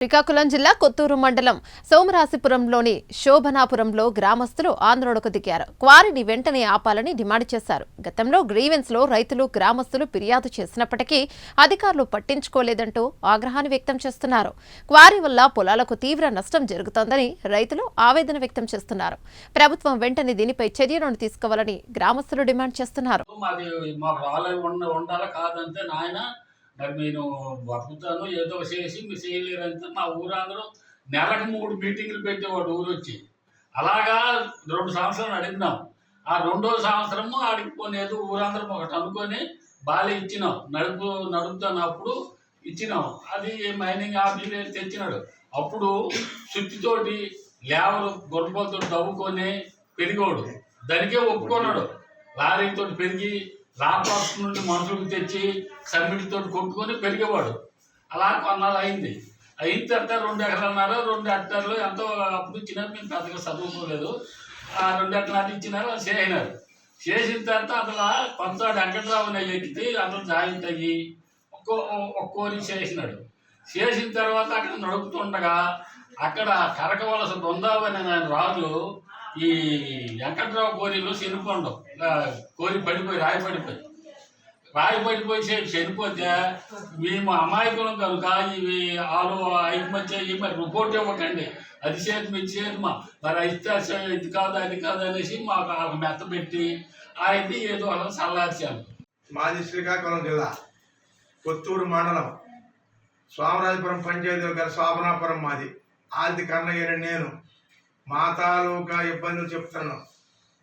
శ్రీకాకుళం జిల్లా కొత్తూరు మండలం సోమరాశిపురంలోని శోభనాపురంలో గ్రామస్తులు ఆందోళనకు దిగారు. క్వారీని వెంటనే ఆపాలని డిమాండ్ చేశారు. గతంలో గ్రీవెన్స్ లో రైతులు గ్రామస్తులు ఫిర్యాదు చేసినప్పటికీ అధికారులు పట్టించుకోలేదంటూ ఆగ్రహాన్ని వ్యక్తం చేస్తున్నారు. క్వారీ వల్ల పొలాలకు తీవ్ర నష్టం జరుగుతోందని రైతులు ఆవేదన వ్యక్తం చేస్తున్నారు. ప్రభుత్వం వెంటనే దీనిపై చర్యలను తీసుకోవాలని గ్రామస్తులు డిమాండ్ చేస్తున్నారు. మరి నేను బతుకుతాను ఏదో చేసి మీరు చేయలేరంటే మా ఊరందరూ నెలకు 3 మీటింగులు పెట్టేవాడు ఊరు వచ్చి. అలాగా 2 సంవత్సరాలు అడిగినాం. ఆ 2వ సంవత్సరము అడిగిపోలేదు. ఊరందరూ ఒకటి అనుకొని బాగా ఇచ్చినాం. నడుపుతున్నప్పుడు ఇచ్చినాం. అది మైనింగ్ ఆఫీసర్ తెచ్చినాడు. అప్పుడు సుత్తితోటి లేవరు గొర్రెలతో తవ్వుకొని పెరిగోడు. దానికే ఒప్పుకున్నాడు. లారీతో పెరిగి రాపాస్ నుండి మనుషులకు తెచ్చి సమ్మిటితో కొట్టుకొని పెరిగేవాడు. అలా కొన్నాళ్ళు అయింది. అయిన తర్వాత 2 ఎకరాలన్నర 2 హెక్టార్లు ఎంతో అప్పుడు ఇచ్చినారు. మేము పెద్దగా చదువుకోలేదు. ఆ 2 ఎకరాలు ఇచ్చినారు. అది చేసినారు. చేసిన తర్వాత అసలు పంచాడు వెంకట్రావు ఎక్కితే అతను జాయింట్ అయ్యి ఒక్కోరి చేసినాడు. చేసిన తర్వాత అక్కడ నడుపుతుండగా అక్కడ కరకవలస బృందావని అనే రాజు ఈ వెంకట్రావు కోరిలో చనిపోండం కోరి పడిపోయి రాయి పడిపోయి చనిపోతే మేము అమాయకులం కనుక ఇవి ఆలు ఐకమత్య మరి రిపోర్ట్ ఇవ్వకండి, అది చేతి మీ చేతిమా మరి ఇస్తే ఇది కాదు అది కాదు అనేసి మాకు మెత్త పెట్టి ఆయన్ని ఏదో అలా చల్లార్చాను. మాది శ్రీకాకుళం జిల్లా కొత్తూరు మండలం సోమరాజపురం పంచాయతీ గారి శోభనాపురం మాది. ఆది కన్నయ్య నేను మా తాలూకా ఇబ్బందులు చెప్తున్నాం.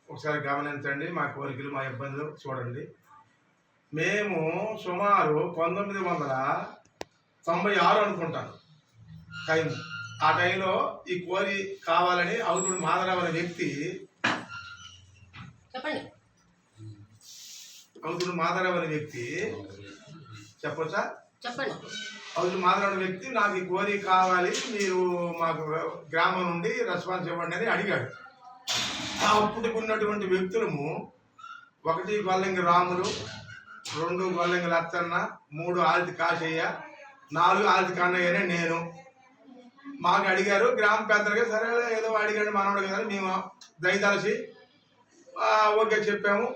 ఒకసారి గమనించండి. మా కోరికలు మా ఇబ్బందులు చూడండి. మేము సుమారు 1996 అనుకుంటాను టైం. ఆ టైంలో ఈ కోరి కావాలని అవుతుడు మాధవరావు అనే వ్యక్తి చెప్పొచ్చా? అవుతుడు మాధవరావు అనే వ్యక్తి నాకు ఈ కోరి కావాలి, మీరు మాకు గ్రామం నుండి రెస్పాన్స్ ఇవ్వండి అని అడిగాడు. అప్పుడుకున్నటువంటి వ్యక్తులము 1 గొల్లంగి రాములు, 2 గొల్లంగి లచ్చన్న, 3 ఆల్తి కాశయ్య, 4 ఆల్తి కన్నయ్యనే నేను. మాకు అడిగారు గ్రామ పెద్దలుగా. సరే ఏదో అడిగాడు మనవాడు కదా, మేము దయతలసి ఓకే చెప్పాము.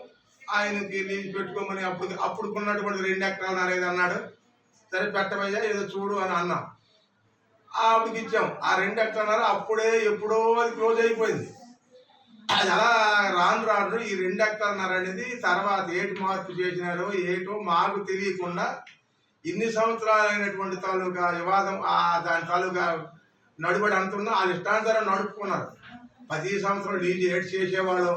ఆయనకి నీళ్ళు పెట్టుకోమని అప్పుడుకున్నటువంటి 2 ఎకరాలు అనేది అన్నాడు. సరే పెట్టబోయ్యా ఏదో చూడు అని అన్నాం. అప్పటికి ఇచ్చాం. ఆ 2 ఎకరాలు అప్పుడే ఎప్పుడో అది క్లోజ్ అయిపోయింది. అది అలా రాను ఈ 2 ఎకరాలు అనేది తర్వాత ఏటి మార్పు చేసినారో ఏటో మాకు తెలియకుండా ఇన్ని సంవత్సరాలైనటువంటి తాలూకా వివాదం దాని తాలూకా నడుబడి అంటున్నా వాళ్ళు ఇష్టానుసారం నడుపుకున్నారు. 10 సంవత్సరం లీజు ఏడు చేసేవాళ్ళు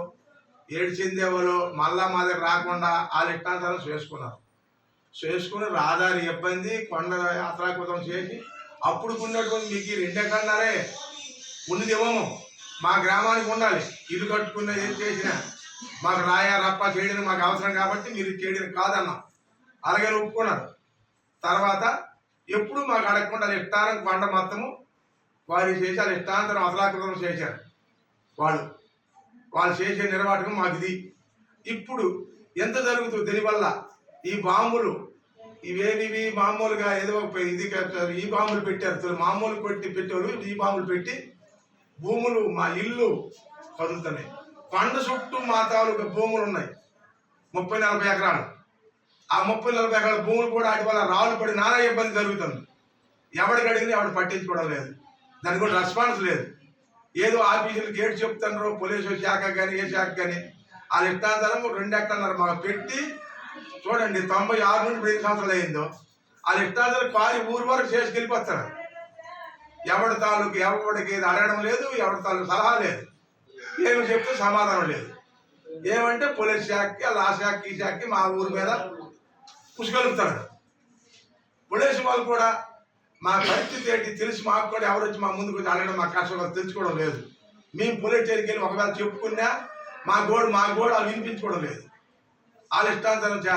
ఏడు చెందేవాళ్ళు మళ్ళా మా దగ్గర రాకుండా వాళ్ళు ఇష్టానుసారం చేసుకుని రహదారి ఇబ్బంది కొండ యాత్రాకృతం చేసి అప్పుడుకున్నటువంటి మీకు 2 ఎకరాలే ఉన్నది ఇవ్వము, మా గ్రామానికి ఉండాలి, ఇల్లు కట్టుకున్న ఏం చేసినా మాకు రాయా రప్ప చేయడం మాకు అవసరం కాబట్టి మీరు చేయడం కాదన్నాం. అలాగే ఒప్పుకున్నారు. తర్వాత ఎప్పుడు మాకు అడగకుండా ఇష్టారం కొండ మొత్తము వారు చేసి వాళ్ళు ఇష్టాంతరం అసలాకృతం చేశారు. వాళ్ళు చేసే నిర్వాహకం మాకు ఇది. ఇప్పుడు ఎంత జరుగుతుంది దీనివల్ల? ఈ బాంబులు ఇవేవి మామూలుగా ఏదో ఇది ఈ బాంబులు పెట్టారు. మామూలు పెట్టేవాళ్ళు ఈ బాంబులు పెట్టి భూములు మా ఇల్లు కదులుతున్నాయి. కొండ చుట్టూ మా తాలూకా భూములు ఉన్నాయి 30-40 ఎకరాలు. ఆ 30-40 ఎకరాల భూములు కూడా వాటి వల్ల రాళ్ళు పడి నానా ఇబ్బంది జరుగుతుంది. ఎవరికి అడిగినా ఎవరు పట్టించుకోవడం లేదు, దానికి కూడా రెస్పాన్స్ లేదు. ఏదో ఆఫీసులు గేట్ చెప్తున్నారు, పోలీసు శాఖ కానీ ఏ శాఖ కానీ వాళ్ళ ఇష్టాంతరం 2 ఎకరాలు మాకు పెట్టి చూడండి. 96 నుండి 10 సంవత్సరాలు అయిందో వాళ్ళ ఇష్టాంతరం కారి ఊరు వరకు చేసుకెళ్ళిపోతారు. ఎవరి తాలూకు ఎవరికి అడగడం లేదు, ఎవరి తాలూకు సలహా లేదు, ఏమి చెప్తే సమాధానం లేదు. ఏమంటే పోలీస్ శాఖకి ఆ శాఖకి ఈ శాఖకి మా ఊరి మీద పుష్కలుపుతాడు. పోలీసు వాళ్ళు కూడా మా పరిస్థితి ఏంటి తెలిసి మాకు కూడా ఎవరు వచ్చి మా ముందుకు వచ్చి అడగడం మా కష్టం తెలుసుకోవడం లేదు. మేము పోలీస్ స్టేషన్కి వెళ్ళి ఒకవేళ చెప్పుకున్నా మా గోడు వాళ్ళు వినిపించుకోవడం లేదు. వాళ్ళు ఇష్టాంతరం చేస్తారు.